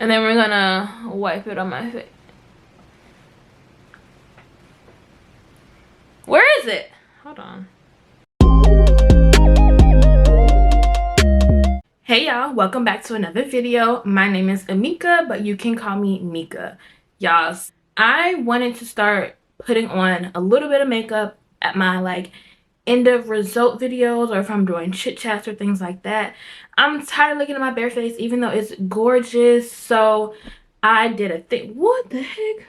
And then we're gonna wipe it on my face. Where is it? Hold on. Hey y'all, welcome back to another video. My name is Amika, but you can call me Mika. Y'all, I wanted to start putting on a little bit of makeup at my end of result videos, or if I'm doing chit chats or things like that. I'm tired of looking at my bare face even though it's gorgeous. So I did a thing. What the heck?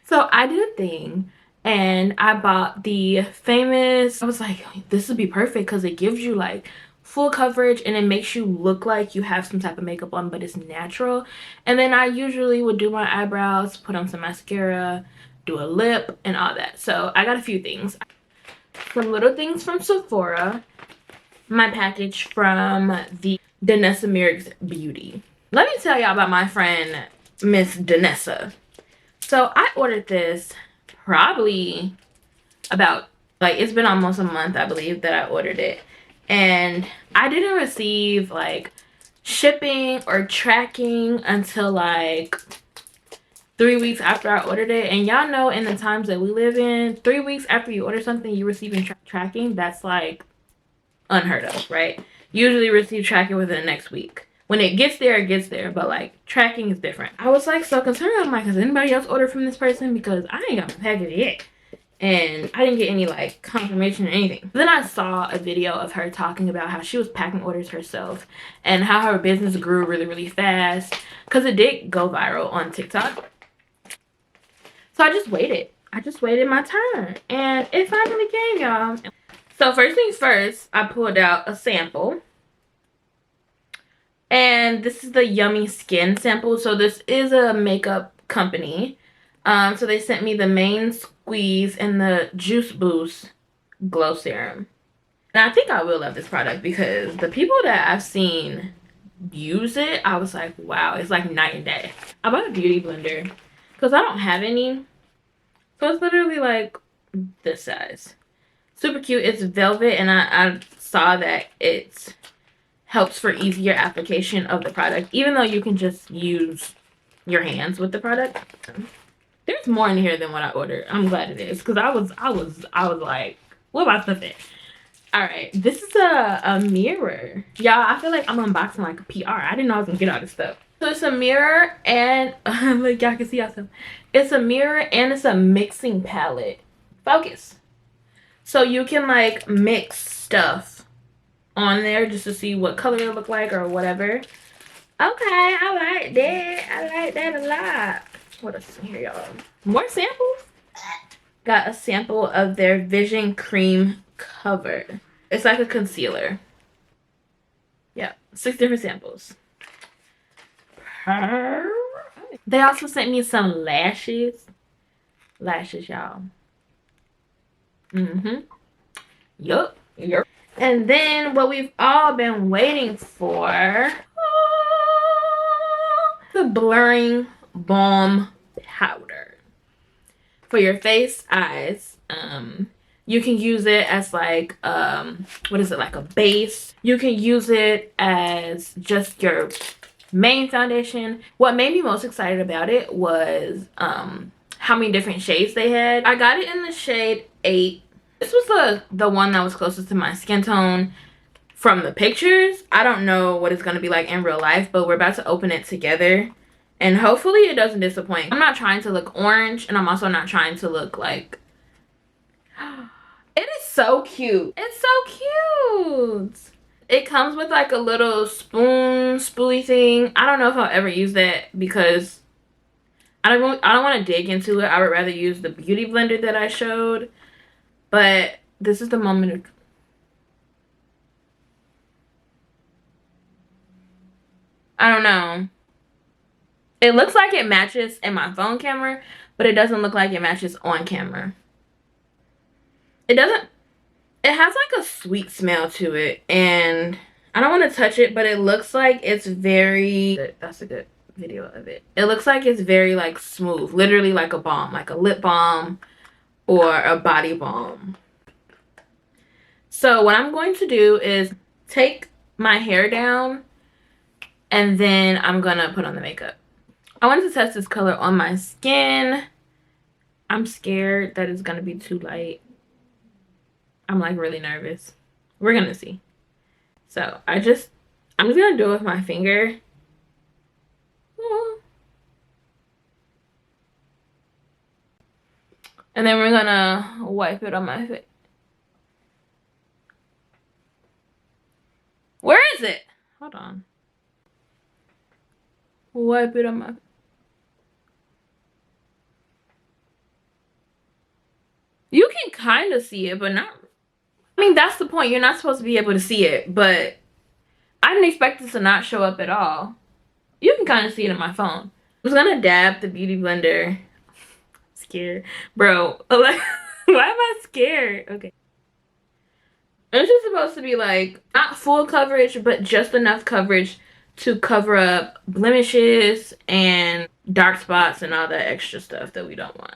So I did a thing and I bought the famous, I was like, this would be perfect because it gives you like full coverage and it makes you look like you have some type of makeup on, but it's natural. And then I usually would do my eyebrows, put on some mascara, do a lip and all that. So I got a few things. Some little things from Sephora, my package from the Danessa Myricks Beauty. Let me tell y'all about my friend, Miss Danessa. So I ordered this probably about, it's been almost a month, I believe, that I ordered it. And I didn't receive shipping or tracking until 3 weeks after I ordered it. And y'all know, in the times that we live in, 3 weeks after you order something, you receiving tracking. That's unheard of, right? Usually receive tracking within the next week. When it gets there, it gets there, but tracking is different. I was so concerned. I'm like, has anybody else ordered from this person? Because I ain't got my package yet. And I didn't get any confirmation or anything. Then I saw a video of her talking about how she was packing orders herself and how her business grew really, really fast, because it did go viral on TikTok. So I just waited. I just waited my turn and it finally came, y'all. So first things first, I pulled out a sample. And this is the Yummy Skin sample. So this is a makeup company. So they sent me the Main Squeeze and the Juice Boost Glow Serum. And I think I will love this product because the people that I've seen use it, I was like, wow, it's like night and day. I bought a beauty blender because I don't have any. So it's literally this size. Super cute. It's velvet, and I saw that it's helps for easier application of the product, even though you can just use your hands with the product. There's more in here than what I ordered. I'm glad it is, because I was like, what about the fit? All right, this is a mirror, y'all. I feel like I'm unboxing like a PR. I didn't know I was gonna get all this stuff. So it's a mirror, and like y'all can see yourself. It's a mirror and it's a mixing palette. Focus. So you can mix stuff on there just to see what color it look like or whatever. Okay, I like that. I like that a lot. What else is here, y'all? More samples. Got a sample of their Vision Cream Cover. It's like a concealer. Yeah, 6 different samples. They also sent me some lashes. Lashes, y'all. Yup. And then what we've all been waiting for, the blurring balm powder for your face, eyes. You can use it as what is it, like a base. You can use it as just your main foundation. What made me most excited about it was how many different shades they had. I got it in the shade 8. This was the one that was closest to my skin tone from the pictures. I don't know what it's going to be like in real life, but we're about to open it together. And hopefully it doesn't disappoint. I'm not trying to look orange, and I'm also not trying to look like... It is so cute. It's so cute. It comes with a little spoolie thing. I don't know if I'll ever use that because I don't want to dig into it. I would rather use the beauty blender that I showed. But this is the moment of... I don't know. It looks like it matches in my phone camera, but it doesn't look like it matches on camera. It doesn't... It has a sweet smell to it, and I don't want to touch it, but it looks like it's very... That's a good video of it. It looks like it's very smooth, literally like a balm, like a lip balm or a body balm. So what I'm going to do is take my hair down And then I'm gonna put on the makeup. I wanted to test this color on my skin. I'm scared that it's gonna be too light. I'm like really nervous. We're gonna see. So I'm just gonna do it with my finger. And then we're gonna wipe it on my face. Where is it? Hold on. Wipe it on my... You can kind of see it, but not... I mean, that's the point. You're not supposed to be able to see it, but I didn't expect it to not show up at all. You can kind of see it on my phone. I was gonna dab the beauty blender. Scared. Bro, why am I scared? Okay. It's just supposed to be like, not full coverage, but just enough coverage to cover up blemishes and dark spots and all that extra stuff that we don't want.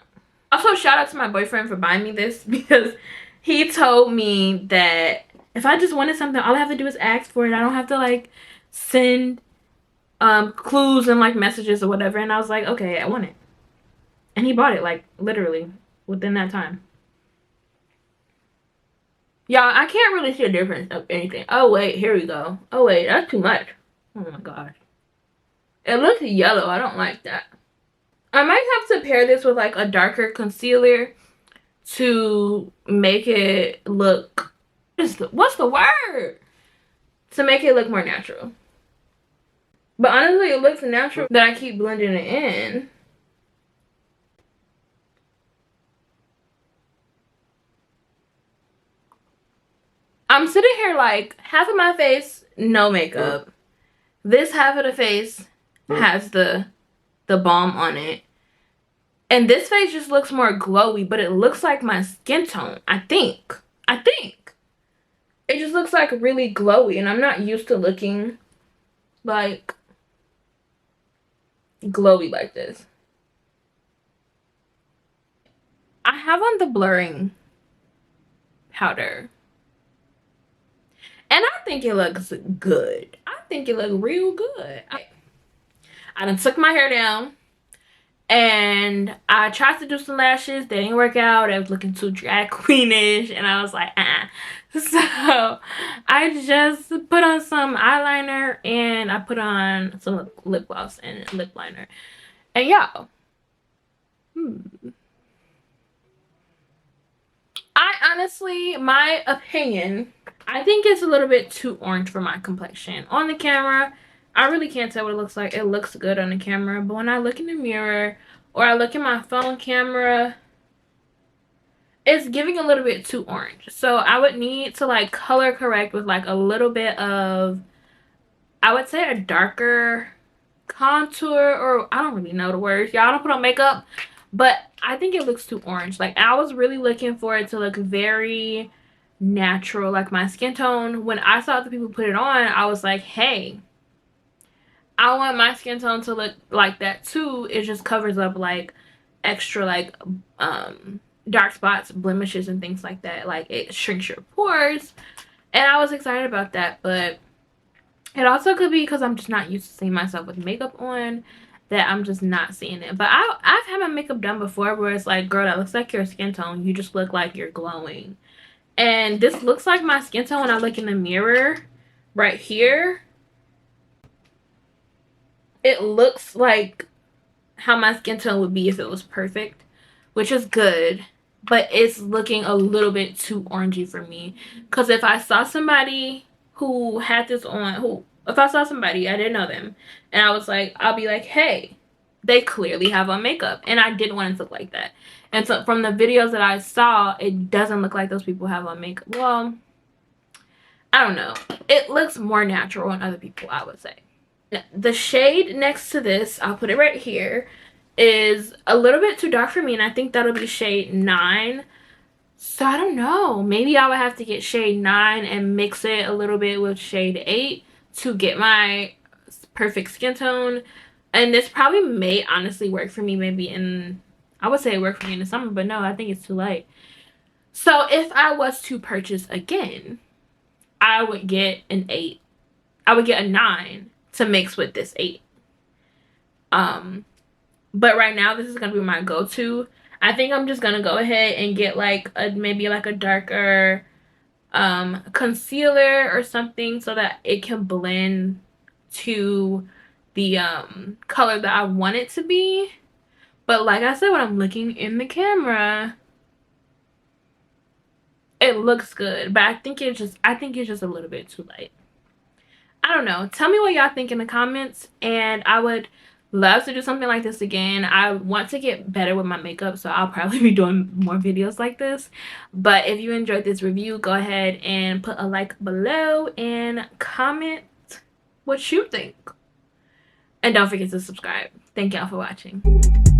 Also, shout out to my boyfriend for buying me this because he told me that if I just wanted something, all I have to do is ask for it. I don't have to like send clues and like messages or whatever. And I was like, okay, I want it. And he bought it like literally within that time. Y'all, I can't really see a difference of anything. Oh wait, here we go. Oh wait, that's too much. Oh my gosh. It looks yellow. I don't like that. I might have to pair this with like a darker concealer to make it look... What's the word? To make it look more natural. But honestly, it looks natural that I keep blending it in. I'm sitting here like half of my face, no makeup. This half of the face has the balm on it. And this face just looks more glowy, but it looks like my skin tone, I think. It just looks like really glowy, and I'm not used to looking like glowy like this. I have on the blurring powder. And I think it looks good. I think it looks real good. I done took my hair down. And I tried to do some lashes. They didn't work out. I was looking too drag queenish. And I was like, So I just put on some eyeliner. And I put on some lip gloss and lip liner. And y'all. I honestly, my opinion, I think it's a little bit too orange for my complexion. On the camera, I really can't tell what it looks like. It looks good on the camera, but when I look in the mirror or I look at my phone camera, it's giving a little bit too orange. So I would need to like color correct with like a little bit of, I would say, a darker contour, or I don't really know the words. Y'all, don't put on makeup, but I think it looks too orange. Like I was really looking for it to look very natural, like my skin tone. When I saw the people put it on, I was like, hey, I want my skin tone to look like that too. It just covers up like extra like dark spots, blemishes, and things like that. Like it shrinks your pores, and I was excited about that. But it also could be because I'm just not used to seeing myself with makeup on, that I'm just not seeing it. But I've had my makeup done before where it's like, girl, that looks like your skin tone. You just look like you're glowing. And this looks like my skin tone when I look in the mirror right here. It looks like how my skin tone would be if it was perfect, which is good. But it's looking a little bit too orangey for me. Because if I saw somebody who had this on, if I saw somebody, I didn't know them, and I was like, I'll be like, hey, they clearly have on makeup. And I didn't want it to look like that. And so from the videos that I saw, it doesn't look like those people have on makeup. Well, I don't know. It looks more natural on other people, I would say. The shade next to this, I'll put it right here, is a little bit too dark for me. And I think that'll be shade 9. So I don't know. Maybe I would have to get shade 9 and mix it a little bit with shade 8 to get my perfect skin tone. And this probably may honestly work for me maybe in, I would say it worked for me in the summer, but no, I think it's too light. So if I was to purchase again, I would get an 8. I would get a 9 to mix with this 8. But right now this is gonna be my go-to. I think I'm just gonna go ahead and get like maybe like a darker concealer or something so that it can blend to the color that I want it to be. But like I said, when I'm looking in the camera, it looks good, but I think it's just a little bit too light. I don't know. Tell me what y'all think in the comments, and I would love to do something like this again. I want to get better with my makeup, so I'll probably be doing more videos like this. But if you enjoyed this review, go ahead and put a like below and comment what you think. And don't forget to subscribe. Thank y'all for watching.